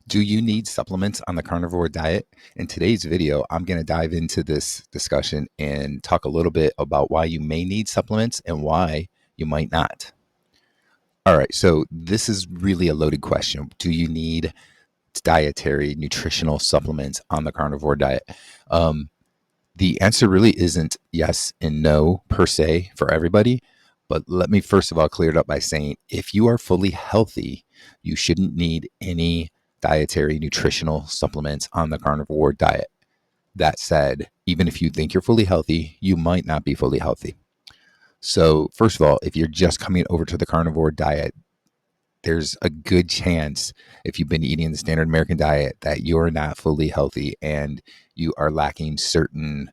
Do you need supplements on the carnivore diet? In today's video, I'm going to dive into this discussion and talk a little bit about why you may need supplements and why you might not. All right, so this is really a loaded question. Do you need dietary nutritional supplements on the carnivore diet? Um, the answer really isn't yes and no per se for everybody. But let me first of all clear it up by saying if you are fully healthy, you shouldn't need any dietary nutritional supplements on the carnivore diet. That said, even if you think you're fully healthy, you might not be fully healthy. So, first of all, if you're just coming over to the carnivore diet, there's a good chance if you've been eating the standard American diet that you're not fully healthy and you are lacking certain,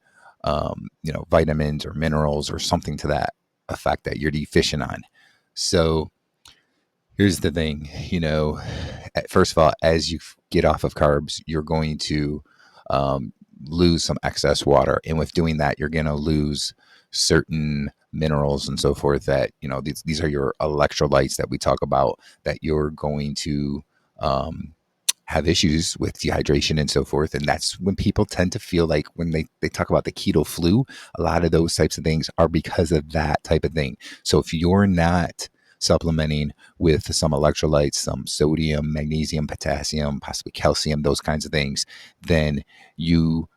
vitamins or minerals or something to that effect that you're deficient on. So here's the thing, first of all, as you get off of carbs, you're going to um, lose some excess water. And with doing that, you're going to lose certain minerals and so forth that, these are your electrolytes that we talk about that you're going to um, have issues with dehydration and so forth. And that's when people tend to feel like when they talk about the keto flu, a lot of those types of things are because of that type of thing. So if you're not supplementing with some electrolytes, some sodium, magnesium, potassium, possibly calcium, those kinds of things, then you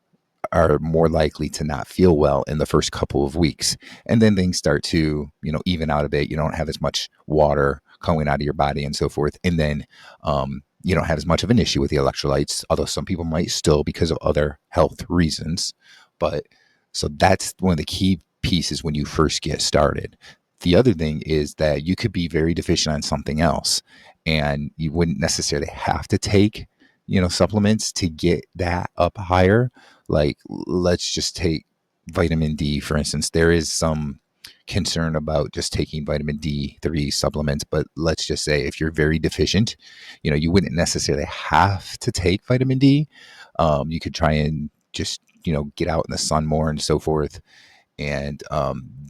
are more likely to not feel well in the first couple of weeks. And then things start to, even out a bit. You don't have as much water coming out of your body and so forth. And then you don't have as much of an issue with the electrolytes, although some people might still because of other health reasons. But so that's one of the key pieces when you first get started. The other thing is that you could be very deficient on something else and you wouldn't necessarily have to take, supplements to get that up higher. Like, let's just take vitamin D, for instance. There is some concern about just taking vitamin D3 supplements, but let's just say if you're very deficient, you wouldn't necessarily have to take vitamin D. You could try and just, get out in the sun more and so forth. And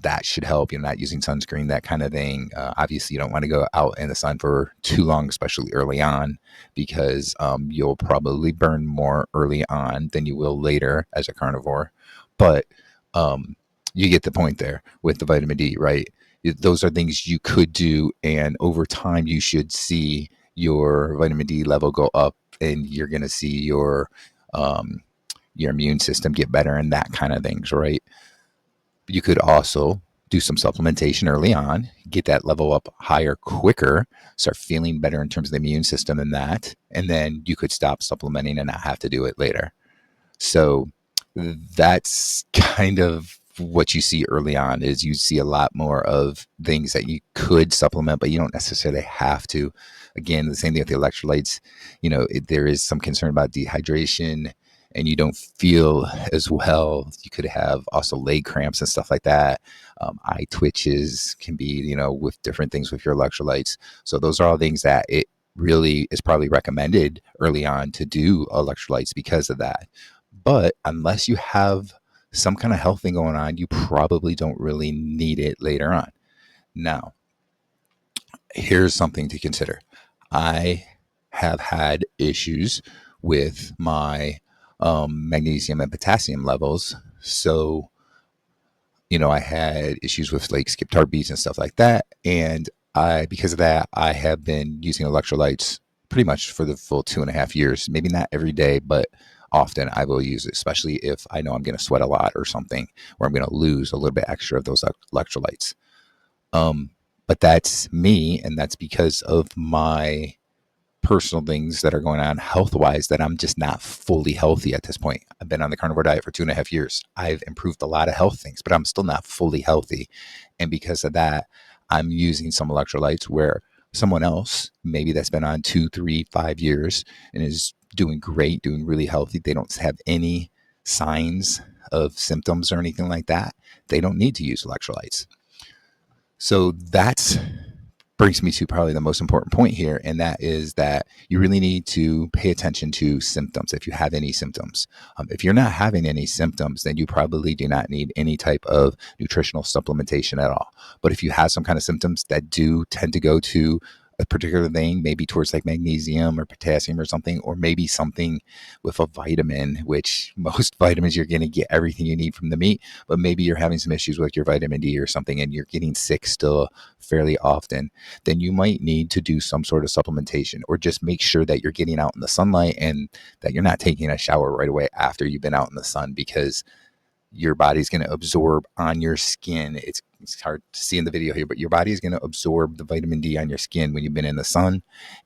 that should help. You're not using sunscreen, that kind of thing. Obviously, you don't want to go out in the sun for too long, especially early on, because you'll probably burn more early on than you will later as a carnivore. But um, you get the point there with the vitamin D, right? Those are things you could do, and over time, you should see your vitamin D level go up, and you're going to see um, your immune system get better and that kind of things, right? You could also do some supplementation early on, get that level up higher quicker, start feeling better in terms of the immune system and that, and then you could stop supplementing and not have to do it later. So that's kind of what you see early on is you see a lot more of things that you could supplement, but you don't necessarily have to. Again, the same thing with the electrolytes. There is some concern about dehydration and you don't feel as well. You could have also leg cramps and stuff like that. Eye twitches can be, with different things with your electrolytes. So those are all things that it really is probably recommended early on to do electrolytes because of that. But unless you have some kind of health thing going on, you probably don't really need it later on. Now, here's something to consider. I have had issues with my magnesium and potassium levels. So, I had issues with like skipped heartbeats and stuff like that. And because of that, I have been using electrolytes pretty much for the full 2.5 years. Maybe not every day, but often I will use it, especially if I know I'm going to sweat a lot or something, or I'm going to lose a little bit extra of those electrolytes. Um, but that's me, and that's because of my personal things that are going on health wise that I'm just not fully healthy at this point. I've been on the carnivore diet for 2.5 years. I've improved a lot of health things, but I'm still not fully healthy. And because of that, I'm using some electrolytes where someone else, maybe that's been on 2, 3, 5 years and is doing great, doing really healthy. They don't have any signs of symptoms or anything like that. They don't need to use electrolytes. So that's brings me to probably the most important point here, and that is that you really need to pay attention to symptoms if you have any symptoms. If you're not having any symptoms, then you probably do not need any type of nutritional supplementation at all. But if you have some kind of symptoms that do tend to go to a particular thing, maybe towards like magnesium or potassium or something, or maybe something with a vitamin, which most vitamins you're going to get everything you need from the meat, but maybe you're having some issues with your vitamin D or something and you're getting sick still fairly often, then you might need to do some sort of supplementation, or just make sure that you're getting out in the sunlight and that you're not taking a shower right away after you've been out in the sun, because your body's going to absorb on your skin. It's hard to see in the video here, but your body is going to absorb the vitamin D on your skin when you've been in the sun.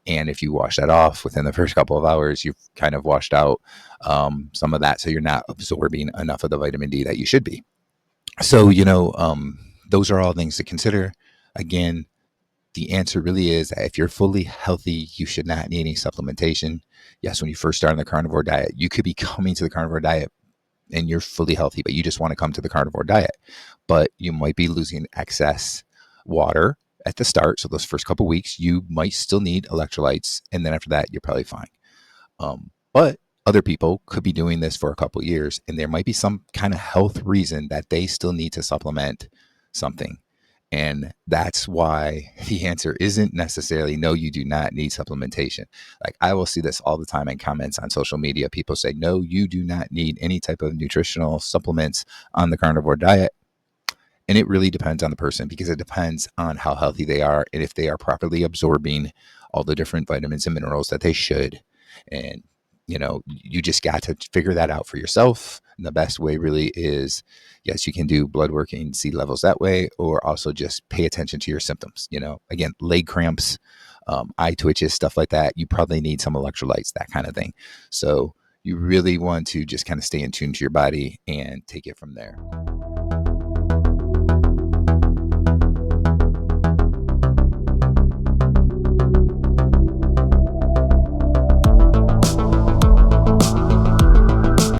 And if you wash that off within the first couple of hours, you've kind of washed out some of that. So you're not absorbing enough of the vitamin D that you should be. So, those are all things to consider. Again, the answer really is that if you're fully healthy, you should not need any supplementation. Yes, when you first start on the carnivore diet, you could be coming to the carnivore diet and you're fully healthy, but you just want to come to the carnivore diet. But you might be losing excess water at the start. So those first couple of weeks, you might still need electrolytes. And then after that, you're probably fine. But other people could be doing this for a couple of years, and there might be some kind of health reason that they still need to supplement something. And that's why the answer isn't necessarily no, you do not need supplementation. Like, I will see this all the time in comments on social media. People say, no, you do not need any type of nutritional supplements on the carnivore diet. And it really depends on the person, because it depends on how healthy they are and if they are properly absorbing all the different vitamins and minerals that they should. And, you just got to figure that out for yourself. And the best way really is, yes, you can do blood working, see levels that way, or also just pay attention to your symptoms. Again, leg cramps, eye twitches, stuff like that. You probably need some electrolytes, that kind of thing. So you really want to just kind of stay in tune to your body and take it from there.